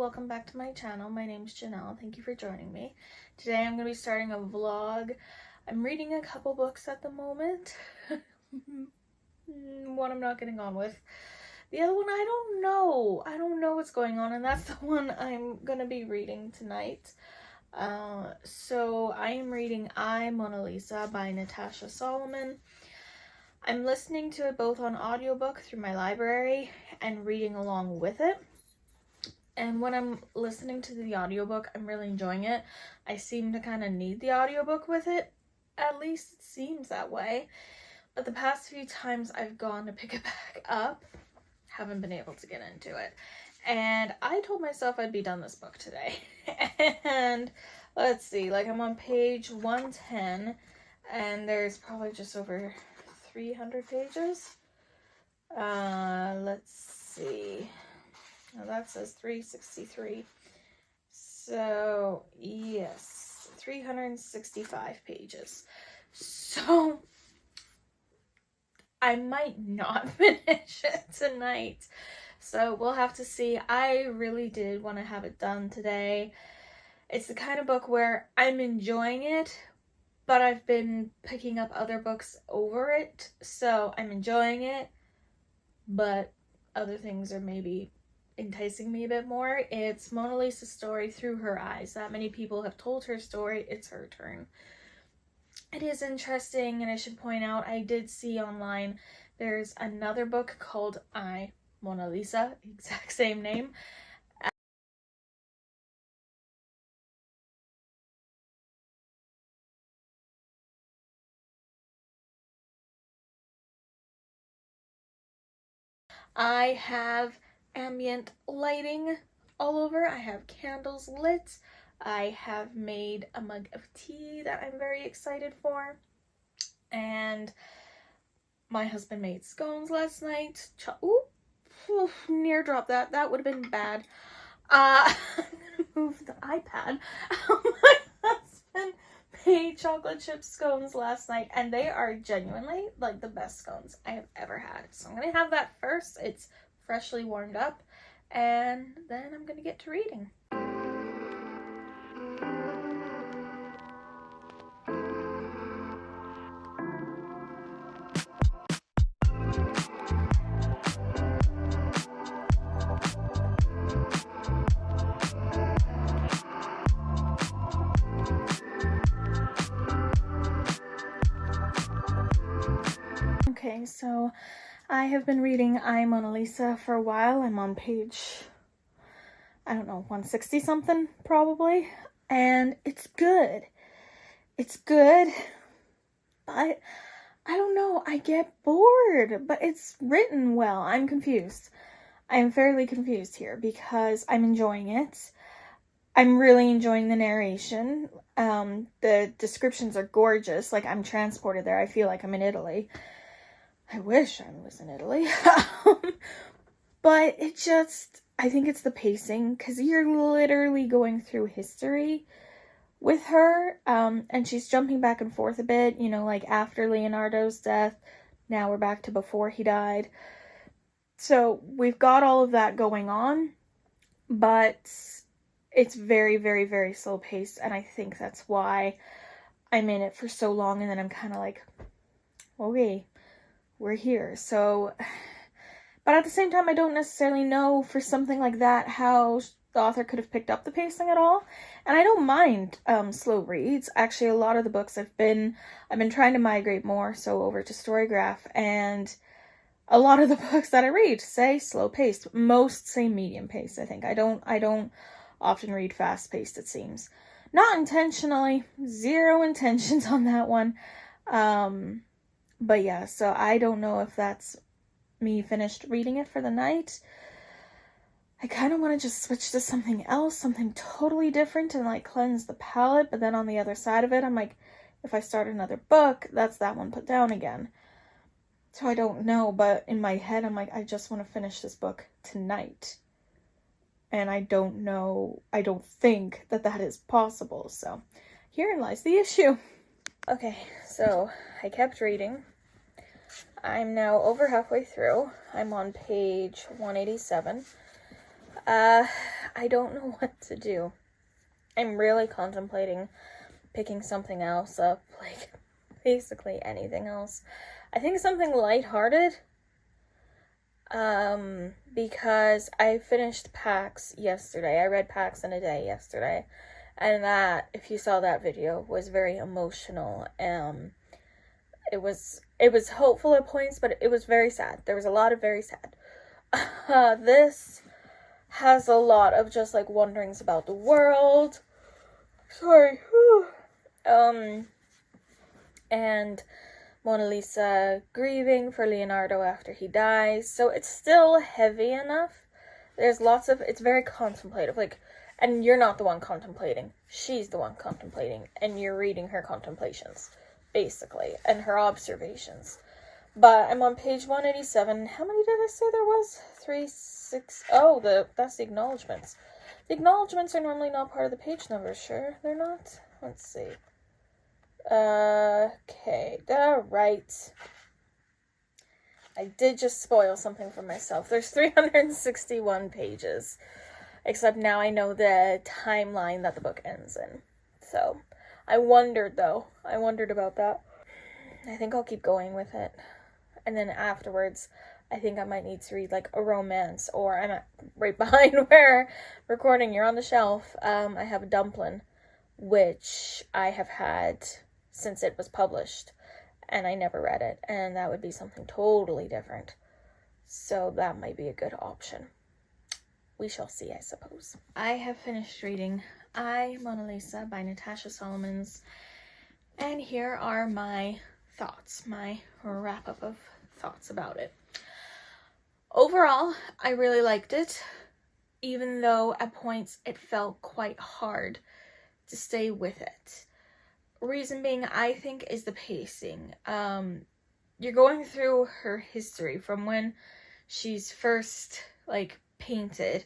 Welcome back to my channel. My name's Janelle. Thank you for joining me. Today I'm going to be starting a vlog. I'm reading a couple books at the moment. One I'm not getting on with. The other one I don't know. I don't know what's going on, and that's the one I'm going to be reading tonight. So I am reading I, Mona Lisa by Natasha Solomon. I'm listening to it both on audiobook through my library and reading along with it. And when I'm listening to the audiobook, I'm really enjoying it. I seem to kind of need the audiobook with it. At least it seems that way. But the past few times I've gone to pick it back up, haven't been able to get into it. And I told myself I'd be done this book today. And let's see, like I'm on page 110 and there's probably just over 300 pages. Let's see. Now that says 363. So, yes, 365 pages. So, I might not finish it tonight. So, we'll have to see. I really did want to have it done today. It's the kind of book where I'm enjoying it, but I've been picking up other books over it. So, I'm enjoying it, but other things are maybe enticing me a bit more. It's Mona Lisa's story through her eyes. That many people have told her story. It's her turn. It is interesting, and I should point out, I did see online there's another book called I, Mona Lisa, exact same name. I have ambient lighting all over. I have candles lit. I have made a mug of tea that I'm very excited for. And my husband made scones last night. Ooh, near dropped that. That would have been bad. I'm gonna move the iPad. My husband made chocolate chip scones last night, and they are genuinely like the best scones I have ever had. So I'm gonna have that first. It's freshly warmed up, and then I'm gonna get to reading. Okay, so I have been reading I, Mona Lisa for a while. I'm on page, I don't know, 160 something probably. And it's good. It's good, but I don't know, I get bored, but it's written well. I'm confused. I'm fairly confused here because I'm enjoying it. I'm really enjoying the narration. The descriptions are gorgeous. Like, I'm transported there. I feel like I'm in Italy. I wish I was in Italy. But it just, I think it's the pacing, because you're literally going through history with her, and she's jumping back and forth a bit, you know, like after Leonardo's death, now we're back to before he died. So we've got all of that going on, but it's very, very, very slow paced, and I think that's why I'm in it for so long, and then I'm kind of like, okay, we're here. So, but at the same time, I don't necessarily know for something like that how the author could have picked up the pacing at all. And I don't mind slow reads. Actually, a lot of the books I've been trying to migrate more so over to Storygraph, and a lot of the books that I read say slow paced. Most say medium paced, I think. I don't often read fast paced, it seems. Not intentionally. Zero intentions on that one. But yeah, so I don't know if that's me finished reading it for the night. I kind of want to just switch to something else, something totally different, and like cleanse the palate. But then on the other side of it, I'm like, if I start another book, that's that one put down again. So I don't know, but in my head, I'm like, I just want to finish this book tonight. And I don't know, I don't think that that is possible. So herein lies the issue. Okay, so I kept reading. I'm now over halfway through. I'm on page 187. I I don't know what to do. I'm really contemplating picking something else up, like basically anything else. I think something lighthearted. Because I finished Pax yesterday. I read Pax in a day yesterday. And that, if you saw that video, was very emotional. It was hopeful at points, but it was very sad. There was a lot of very sad. This has a lot of just like wonderings about the world. Sorry. And Mona Lisa grieving for Leonardo after he dies. So it's still heavy enough. There's lots of, it's very contemplative. Like, and you're not the one contemplating. She's the one contemplating. And you're reading her contemplations, basically, and her observations. But I'm on page 187. How many did I say there was? 3, 6. Oh, that's the acknowledgements. The acknowledgements are normally not part of the page numbers, sure? They're not? Let's see. Okay, right. I did just spoil something for myself. There's 361 pages. Except now I know the timeline that the book ends in. So, I wondered about that. I think I'll keep going with it. And then afterwards, I think I might need to read like a romance, or I'm right behind where recording, you're on the shelf. I have a Dumplin', which I have had since it was published, and I never read it, and that would be something totally different. So that might be a good option. We shall see, I suppose. I have finished reading I, Mona Lisa by Natasha Solomons, and here are my thoughts, my wrap-up of thoughts about it. Overall, I really liked it, even though at points it felt quite hard to stay with it. Reason being, I think, is the pacing. You're going through her history from when she's first, like, painted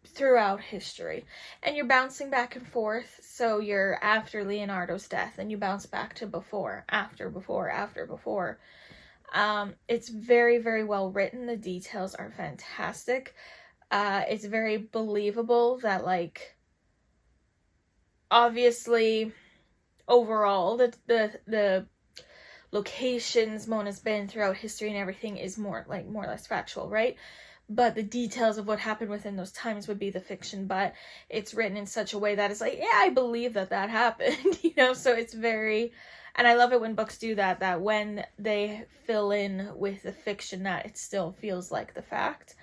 throughout history, and you're bouncing back and forth. So you're after Leonardo's death, and you bounce back to before, after, before, after, before. It's very, very well written. The details are fantastic. It's very believable that, like, obviously, overall, the locations Mona's been throughout history and everything is more or less factual, right? But the details of what happened within those times would be the fiction, but it's written in such a way that it's like, yeah, I believe that happened, you know? So it's very, and I love it when books do that when they fill in with the fiction, that it still feels like the fact.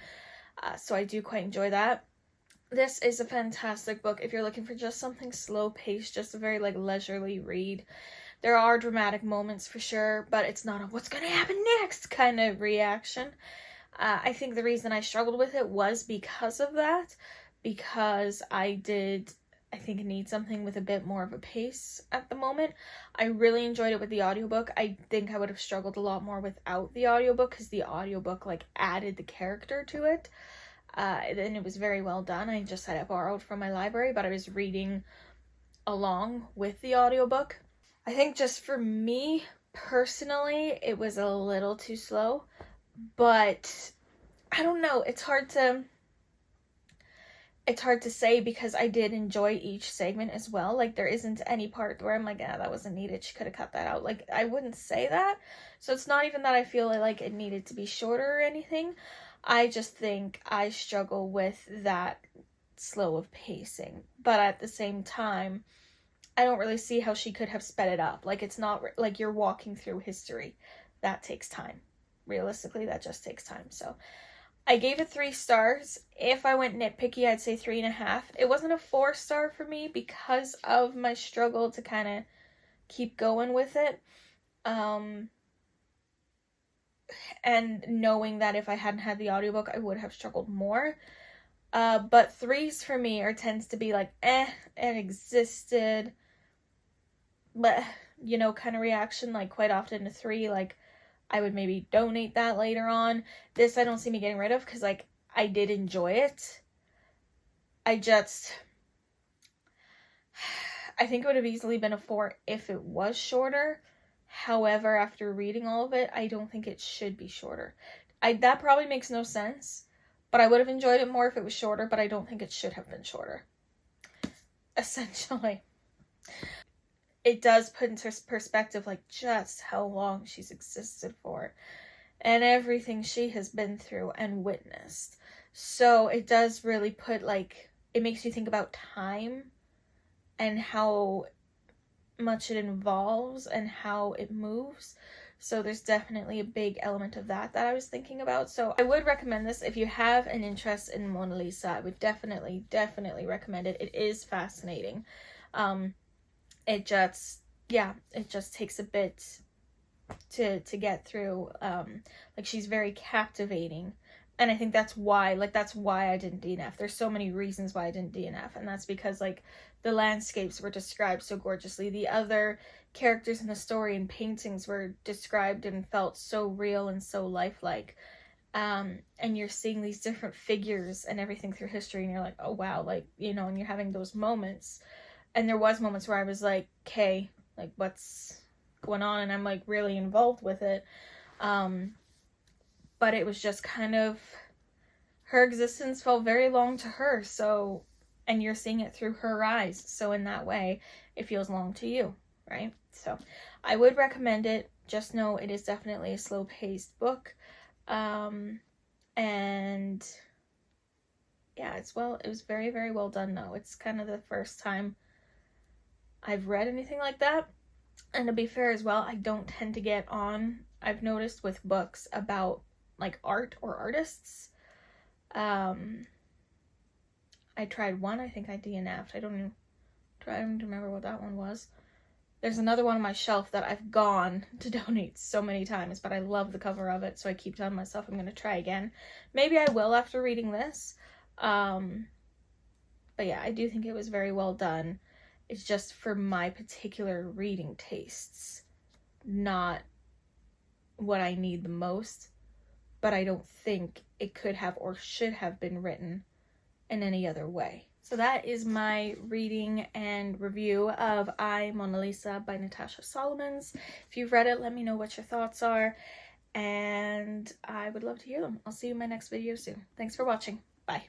So I do quite enjoy that. This is a fantastic book if you're looking for just something slow-paced, just a very, like, leisurely read. There are dramatic moments for sure, but it's not a what's gonna happen next kind of reaction. I think the reason I struggled with it was because of that, because I think need something with a bit more of a pace at the moment. I really enjoyed it with the audiobook. I think I would have struggled a lot more without the audiobook, because the audiobook, like, added the character to it. And it was very well done. I just had it borrowed from my library, but I was reading along with the audiobook. I think just for me, personally, it was a little too slow, but I don't know. It's hard to say, because I did enjoy each segment as well. Like, there isn't any part where I'm like, that wasn't needed. She could have cut that out. Like, I wouldn't say that. So it's not even that I feel like it needed to be shorter or anything. I just think I struggle with that slow of pacing. But at the same time, I don't really see how she could have sped it up. Like, it's not like you're walking through history. That takes time. Realistically, that just takes time. So I gave it 3 stars. If I went nitpicky, I'd say 3.5. It wasn't a 4-star for me because of my struggle to kind of keep going with it. And knowing that if I hadn't had the audiobook, I would have struggled more. But 3s for me tends to be like, it existed, but, you know, kind of reaction. Like, quite often a 3, like, I would maybe donate that later on. This I don't see me getting rid of, because, like, I did enjoy it. I think it would have easily been a 4 if it was shorter. However, after reading all of it, I don't think it should be shorter. That probably makes no sense, but I would have enjoyed it more if it was shorter, but I don't think it should have been shorter. Essentially. It does put into perspective, like, just how long she's existed for and everything she has been through and witnessed. So it does really put, like, it makes you think about time and how much it involves and how it moves. So there's definitely a big element of that I was thinking about. So I would recommend this if you have an interest in Mona Lisa. I would definitely recommend it. It is fascinating. It just takes a bit to get through. Like, she's very captivating, and I think that's why I didn't DNF. There's so many reasons why I didn't DNF, and that's because, like, the landscapes were described so gorgeously. The other characters in the story and paintings were described and felt so real and so lifelike. And you're seeing these different figures and everything through history, and you're like, oh wow, like, you know, and you're having those moments. And there was moments where I was like, okay, like, what's going on? And I'm, like, really involved with it. But it was just kind of, her existence felt very long to her. So, and you're seeing it through her eyes. So in that way, it feels long to you, right? So I would recommend it. Just know it is definitely a slow-paced book. And yeah, it was very, very well done, though. It's kind of the first time I've read anything like that. And to be fair as well, I don't tend to get on, I've noticed, with books about, like, art or artists. I tried one, I think I DNF'd. I don't even remember what that one was. There's another one on my shelf that I've gone to donate so many times, but I love the cover of it, so I keep telling myself I'm going to try again. Maybe I will after reading this. But yeah, I do think it was very well done. It's just for my particular reading tastes, not what I need the most, but I don't think it could have or should have been written in any other way. So that is my reading and review of I, Mona Lisa by Natasha Solomons. If you've read it, let me know what your thoughts are, and I would love to hear them. I'll see you in my next video soon. Thanks for watching. Bye.